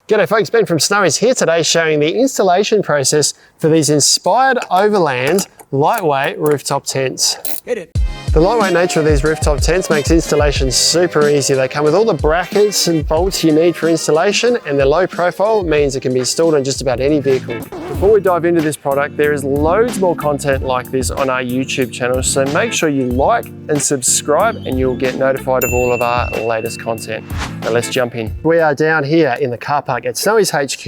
G'day folks, Ben from Snowy's here today showing the installation process for these Inspired Overland lightweight rooftop tents. Hit it. The lightweight nature of these rooftop tents makes installation super easy. They come with all the brackets and bolts you need for installation, and their low profile means it can be installed on just about any vehicle. Before we dive into this product, there is loads more content like this on our YouTube channel, so make sure you like and subscribe and you'll get notified of all of our latest content. Now let's jump in. We are down here in the car park at Snowy's HQ,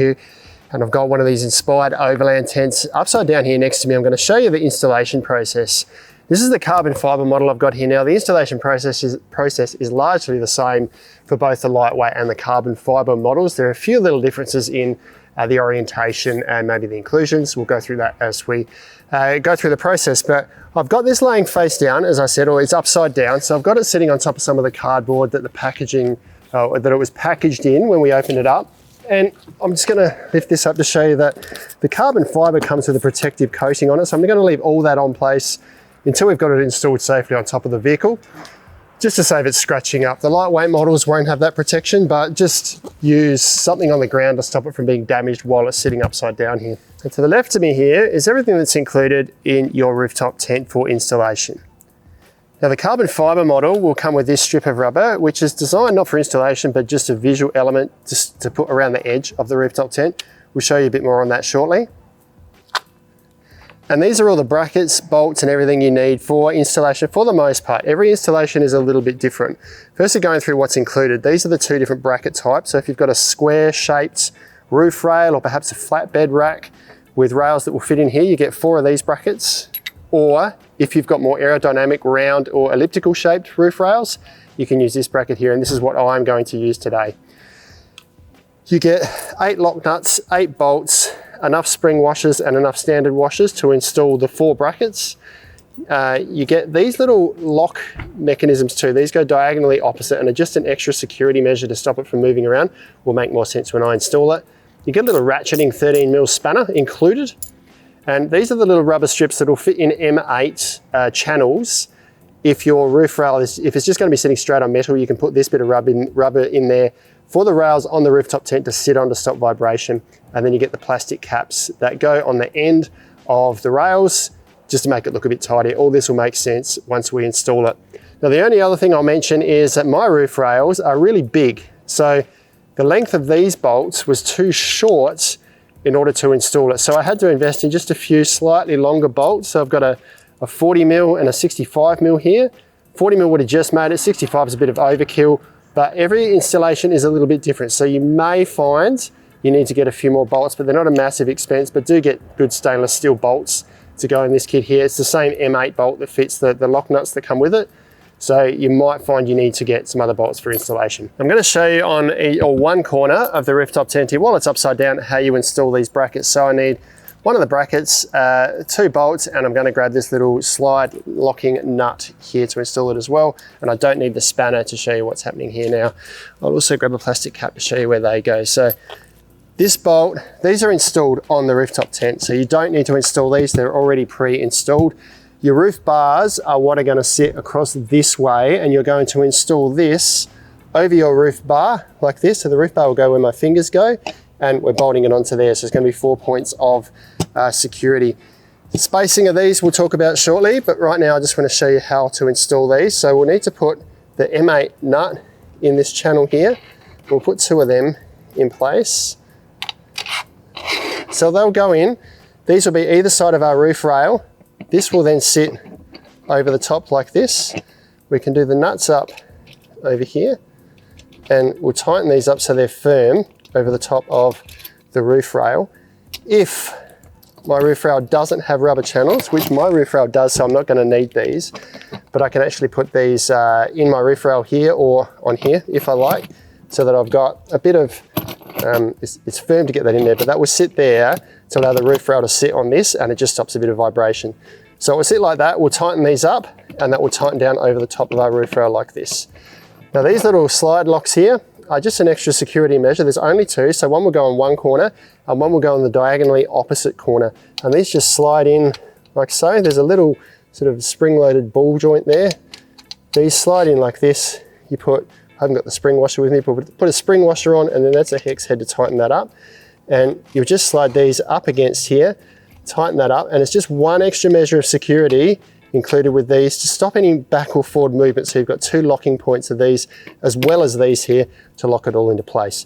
and I've got one of these Inspired Overland tents upside down here next to me. I'm going to show you the installation process. This is the carbon fiber model I've got here now. The installation process is largely the same for both the lightweight and the carbon fiber models. There are a few little differences in the orientation and maybe the inclusions. We'll go through that as we go through the process. But I've got this laying face down, as I said, or it's upside down. So I've got it sitting on top of some of the cardboard that the packaging, that it was packaged in when we opened it up. And I'm just gonna lift this up to show you that the carbon fiber comes with a protective coating on it. So I'm gonna leave all that on place until we've got it installed safely on top of the vehicle, just to save it scratching up. The lightweight models won't have that protection, but just use something on the ground to stop it from being damaged while it's sitting upside down here. And to the left of me here is everything that's included in your rooftop tent for installation. Now the carbon fiber model will come with this strip of rubber, which is designed not for installation, but just a visual element just to put around the edge of the rooftop tent. We'll show you a bit more on that shortly. And these are all the brackets, bolts, and everything you need for installation for the most part. Every installation is a little bit different. Firstly, going through what's included, these are the two different bracket types. So if you've got a square shaped roof rail or perhaps a flatbed rack with rails that will fit in here, you get 4 of these brackets. Or if you've got more aerodynamic round or elliptical shaped roof rails, you can use this bracket here, and this is what I'm going to use today. You get 8 lock nuts, 8 bolts, enough spring washers and enough standard washers to install the 4 brackets. You get these little lock mechanisms too. These go diagonally opposite and are just an extra security measure to stop it from moving around. Will make more sense when I install it. You get a little ratcheting 13mm spanner included. And these are the little rubber strips that will fit in M8 channels. If your roof rail if it's just going to be sitting straight on metal, you can put this bit of rubber in there for the rails on the rooftop tent to sit on to stop vibration. And then you get the plastic caps that go on the end of the rails just to make it look a bit tidier. All this will make sense once we install it. Now the only other thing I'll mention is that my roof rails are really big. So the length of these bolts was too short in order to install it. So I had to invest in just a few slightly longer bolts. So I've got a 40mm and a 65mm here. 40mm would have just made it, 65 is a bit of overkill, but every installation is a little bit different. So you may find you need to get a few more bolts, but they're not a massive expense, but do get good stainless steel bolts to go in this kit here. It's the same M8 bolt that fits the lock nuts that come with it. So you might find you need to get some other bolts for installation. I'm going to show you on one corner of the rooftop tent here, while it's upside down, how you install these brackets. So I need one of the brackets, 2 bolts, and I'm going to grab this little slide locking nut here to install it as well. And I don't need the spanner to show you what's happening here now. I'll also grab a plastic cap to show you where they go. So this bolt, these are installed on the rooftop tent, so you don't need to install these, they're already pre-installed. Your roof bars are what are going to sit across this way, and you're going to install this over your roof bar like this. So the roof bar will go where my fingers go, and we're bolting it onto there. So it's going to be 4 points of security. The spacing of these we'll talk about shortly, but right now I just want to show you how to install these. So we'll need to put the M8 nut in this channel here. We'll put 2 of them in place. So they'll go in. These will be either side of our roof rail. This will then sit over the top like this. We can do the nuts up over here, and we'll tighten these up so they're firm over the top of the roof rail. If my roof rail doesn't have rubber channels, which my roof rail does, so I'm not going to need these, but I can actually put these in my roof rail here or on here if I like, so that I've got a bit of it's firm to get that in there, but that will sit there to allow the roof rail to sit on this, and it just stops a bit of vibration. So it will sit like that. We'll tighten these up, and that will tighten down over the top of our roof rail like this. Now these little slide locks here are just an extra security measure. There's only 2, so one will go on one corner and one will go on the diagonally opposite corner. And these just slide in like so. There's a little sort of spring-loaded ball joint there. These slide in like this. You put haven't got the spring washer with me, but put a spring washer on, and then that's a hex head to tighten that up. And you'll just slide these up against here, tighten that up, and it's just one extra measure of security included with these to stop any back or forward movement. So you've got two locking points of these as well as these here to lock it all into place.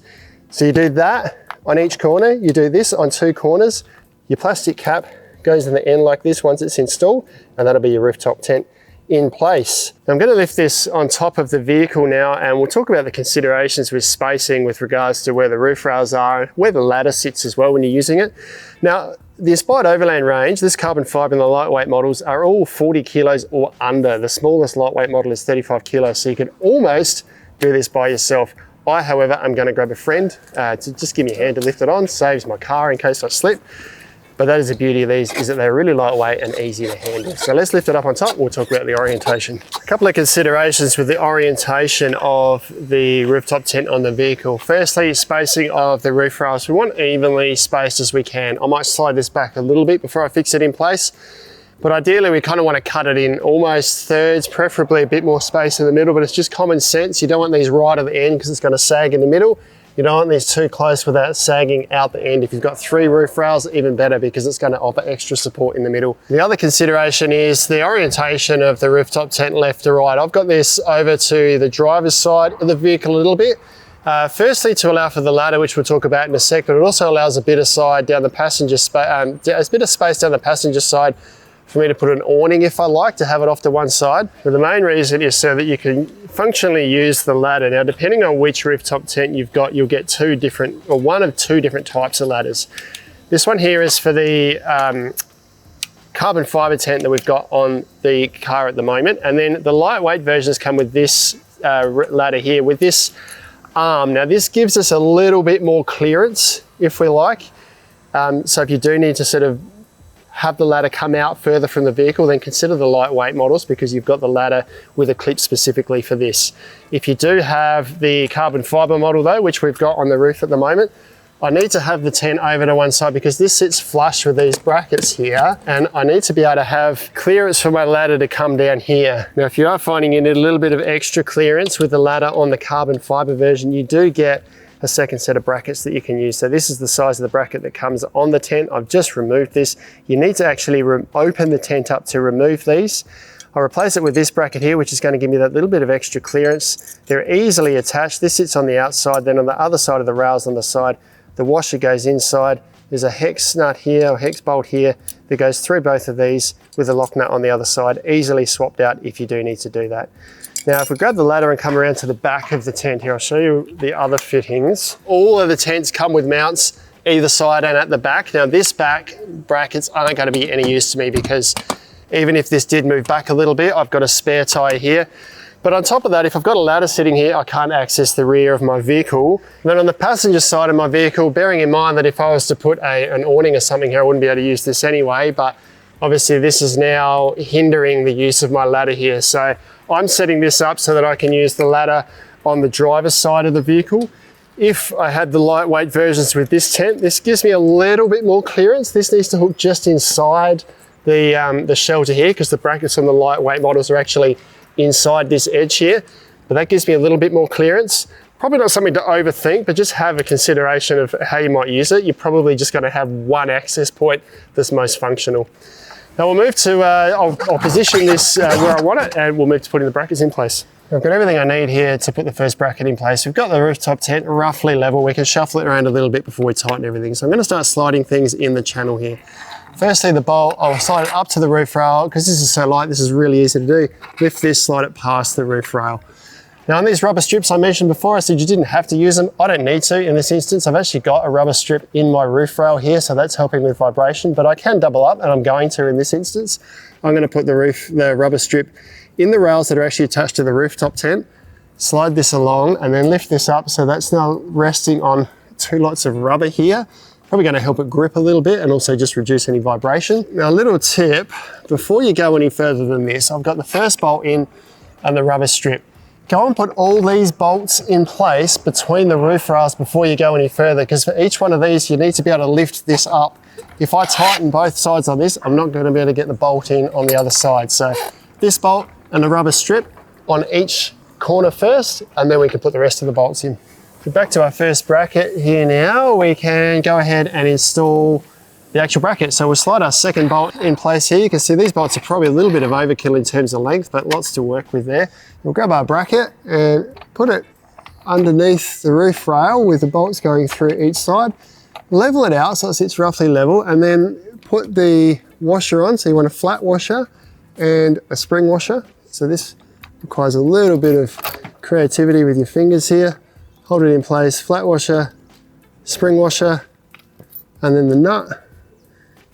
So you do that on each corner, you do this on two corners. Your plastic cap goes in the end like this once it's installed, and that'll be your rooftop tent in place. I'm going to lift this on top of the vehicle now, and we'll talk about the considerations with spacing with regards to where the roof rails are, where the ladder sits as well when you're using it. Now, the Inspired Overland range, this carbon fibre and the lightweight models are all 40 kilos or under. The smallest lightweight model is 35 kilos, so you can almost do this by yourself. I, however, am going to grab a friend to just give me a hand to lift it on, saves my car in case I slip. But that is the beauty of these, is that they're really lightweight and easy to handle. So let's lift it up on top and we'll talk about the orientation. A couple of considerations with the orientation of the rooftop tent on the vehicle. Firstly, spacing of the roof rails. We want evenly spaced as we can. I might slide this back a little bit before I fix it in place, but ideally we kind of want to cut it in almost thirds, preferably a bit more space in the middle, but it's just common sense. You don't want these right at the end because it's going to sag in the middle. You don't want these too close without sagging out the end. If you've got three roof rails, even better, because it's going to offer extra support in the middle. The other consideration is the orientation of the rooftop tent left to right. I've got this over to the driver's side of the vehicle a little bit. Firstly, to allow for the ladder, which we'll talk about in a sec, but it also allows a bit of side down the passenger a bit of space down the passenger side for me to put an awning if I like, to have it off to one side. But the main reason is so that you can functionally use the ladder. Now, depending on which rooftop tent you've got, you'll get one of two different types of ladders. This one here is for the carbon fibre tent that we've got on the car at the moment. And then the lightweight versions come with this ladder here with this arm. Now, this gives us a little bit more clearance if we like. So if you do need to sort of have the ladder come out further from the vehicle, then consider the lightweight models, because you've got the ladder with a clip specifically for this. If you do have the carbon fibre model though, which we've got on the roof at the moment, I need to have the tent over to one side because this sits flush with these brackets here, and I need to be able to have clearance for my ladder to come down here. Now, if you are finding you need a little bit of extra clearance with the ladder on the carbon fibre version, you do get a second set of brackets that you can use. So this is the size of the bracket that comes on the tent. I've just removed this. You need to actually open the tent up to remove these. I'll replace it with this bracket here, which is going to give me that little bit of extra clearance. They're easily attached. This sits on the outside, then on the other side of the rails on the side, the washer goes inside. There's a hex nut here, or hex bolt here, that goes through both of these with a lock nut on the other side, easily swapped out if you do need to do that. Now, if we grab the ladder and come around to the back of the tent here, I'll show you the other fittings. All of the tents come with mounts either side and at the back. Now, this back brackets aren't going to be any use to me because even if this did move back a little bit, I've got a spare tire here. But on top of that, if I've got a ladder sitting here, I can't access the rear of my vehicle. And then on the passenger side of my vehicle, bearing in mind that if I was to put an awning or something here, I wouldn't be able to use this anyway, but obviously this is now hindering the use of my ladder here. So I'm setting this up so that I can use the ladder on the driver's side of the vehicle. If I had the lightweight versions with this tent, this gives me a little bit more clearance. This needs to hook just inside the shelter here, because the brackets on the lightweight models are actually inside this edge here. But that gives me a little bit more clearance. Probably not something to overthink, but just have a consideration of how you might use it. You're probably just going to have one access point that's most functional. Now we'll move to, I'll position this where I want it, and we'll move to putting the brackets in place. I've got everything I need here to put the first bracket in place. We've got the rooftop tent roughly level. We can shuffle it around a little bit before we tighten everything. So I'm going to start sliding things in the channel here. Firstly, the bolt, I'll slide it up to the roof rail because this is so light, this is really easy to do. Lift this, slide it past the roof rail. Now on these rubber strips I mentioned before, I said you didn't have to use them. I don't need to in this instance. I've actually got a rubber strip in my roof rail here, so that's helping with vibration, but I can double up, and I'm going to in this instance. I'm going to put the rubber strip in the rails that are actually attached to the rooftop tent, slide this along, and then lift this up so that's now resting on two lots of rubber here. Probably going to help it grip a little bit and also just reduce any vibration. Now a little tip, before you go any further than this, I've got the first bolt in and the rubber strip. Go and put all these bolts in place between the roof rails before you go any further, because for each one of these you need to be able to lift this up. If I tighten both sides on this, I'm not going to be able to get the bolt in on the other side. So this bolt and the rubber strip on each corner first, and then we can put the rest of the bolts in. So back to our first bracket here now, we can go ahead and install the actual bracket. So we'll slide our second bolt in place here. You can see these bolts are probably a little bit of overkill in terms of length, but lots to work with there. We'll grab our bracket and put it underneath the roof rail with the bolts going through each side. Level it out so it sits roughly level, and then put the washer on. So you want a flat washer and a spring washer. So this requires a little bit of creativity with your fingers here. Hold it in place, flat washer, spring washer, and then the nut.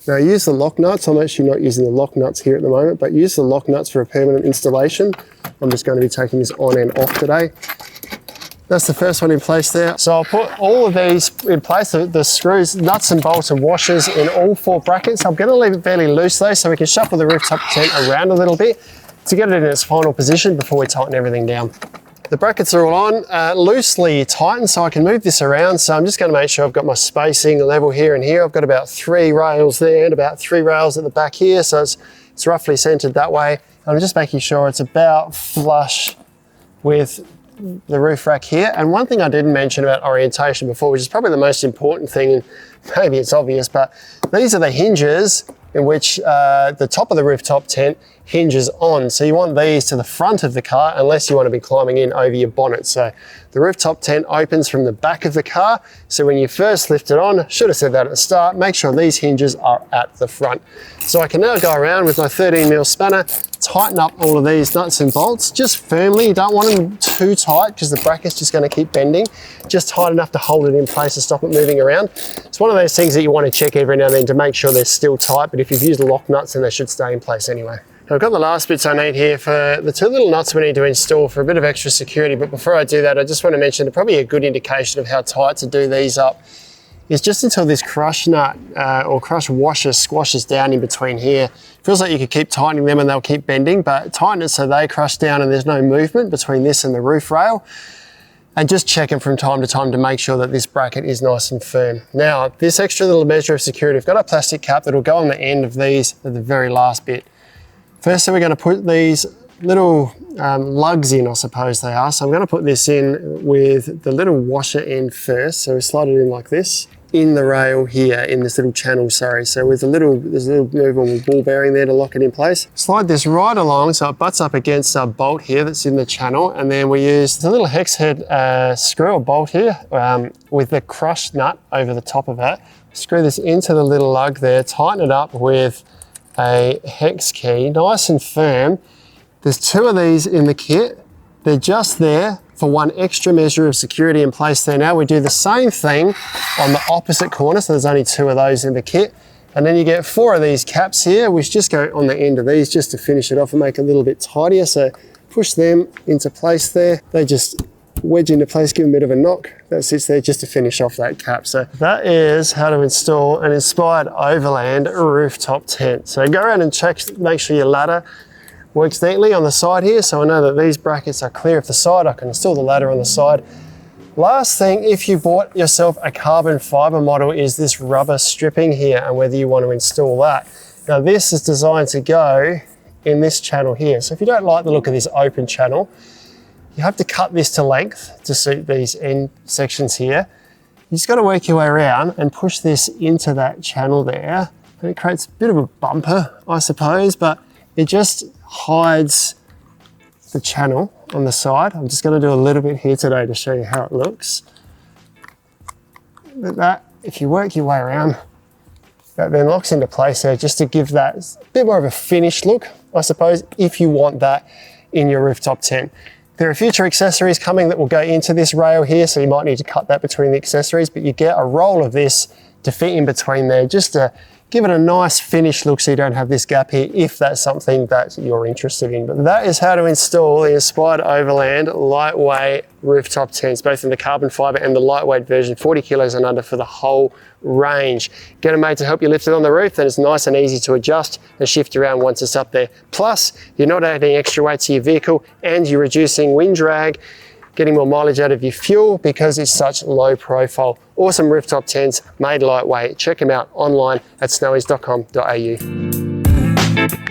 Now use the lock nuts. I'm actually not using the lock nuts here at the moment, but use the lock nuts for a permanent installation. I'm just going to be taking this on and off today. That's the first one in place there. So I'll put all of these in place, the screws, nuts and bolts and washers in all 4 brackets. I'm going to leave it fairly loose though, so we can shuffle the rooftop tent around a little bit to get it in its final position before we tighten everything down. The brackets are all on, loosely tightened, so I can move this around. So I'm just going to make sure I've got my spacing level here and here. I've got about 3 rails there and about 3 rails at the back here, so it's roughly centered that way. I'm just making sure it's about flush with the roof rack here. And one thing I didn't mention about orientation before, which is probably the most important thing, and maybe it's obvious, but these are the hinges in which the top of the rooftop tent hinges on. So you want these to the front of the car unless you want to be climbing in over your bonnet. So the rooftop tent opens from the back of the car. So when you first lift it on, should have said that at the start, make sure these hinges are at the front. So I can now go around with my 13mm spanner, tighten up all of these nuts and bolts just firmly. You don't want them too tight because the bracket's just going to keep bending. Just tight enough to hold it in place and stop it moving around. It's one of those things that you want to check every now and then to make sure they're still tight, but if you've used lock nuts, then they should stay in place anyway. I've got the last bits I need here for the 2 little nuts we need to install for a bit of extra security, but before I do that, I just want to mention that probably a good indication of how tight to do these up is just until this crush nut or crush washer squashes down in between here. Feels like you could keep tightening them and they'll keep bending, but tighten it so they crush down and there's no movement between this and the roof rail. And just checking from time to time to make sure that this bracket is nice and firm. Now, this extra little measure of security, I've got a plastic cap that'll go on the end of these at the very last bit. First, we're going to put these little lugs in, I suppose they are. So I'm going to put this in with the little washer end first. So we slide it in like this, in the rail here, in this little channel, sorry. So with there's a little movable ball bearing there to lock it in place. Slide this right along so it butts up against our bolt here that's in the channel. And then we use the little hex head screw or bolt here with the crushed nut over the top of it. Screw this into the little lug there, tighten it up with a hex key, nice and firm. There's 2 of these in the kit. They're just there for one extra measure of security in place there. Now we do the same thing on the opposite corner, so there's only 2 of those in the kit. And then you get 4 of these caps here, which just go on the end of these just to finish it off and make it a little bit tidier. So push them into place there. They just wedge into place, give them a bit of a knock. That sits there just to finish off that cap. So that is how to install an Inspired Overland Rooftop Tent. So go around and check, make sure your ladder works neatly on the side here. So I know that these brackets are clear of the side. I can install the ladder on the side. Last thing, if you bought yourself a carbon fiber model, is this rubber stripping here and whether you want to install that. Now this is designed to go in this channel here. So if you don't like the look of this open channel, you have to cut this to length to suit these end sections here. You just got to work your way around and push this into that channel there. And it creates a bit of a bumper, I suppose, but it just hides the channel on the side. I'm just going to do a little bit here today to show you how it looks. But that, if you work your way around, that then locks into place there just to give that a bit more of a finished look, I suppose, if you want that in your rooftop tent. There are future accessories coming that will go into this rail here, so you might need to cut that between the accessories, but you get a roll of this to fit in between there just to give it a nice finished look so you don't have this gap here if that's something that you're interested in. But that is how to install the Inspired Overland lightweight rooftop tents, both in the carbon fiber and the lightweight version, 40 kilos and under for the whole range. Get a mate to help you lift it on the roof, then it's nice and easy to adjust and shift around once it's up there. Plus, you're not adding extra weight to your vehicle and you're reducing wind drag, getting more mileage out of your fuel because it's such low profile. Awesome rooftop tents, made lightweight. Check them out online at snowies.com.au.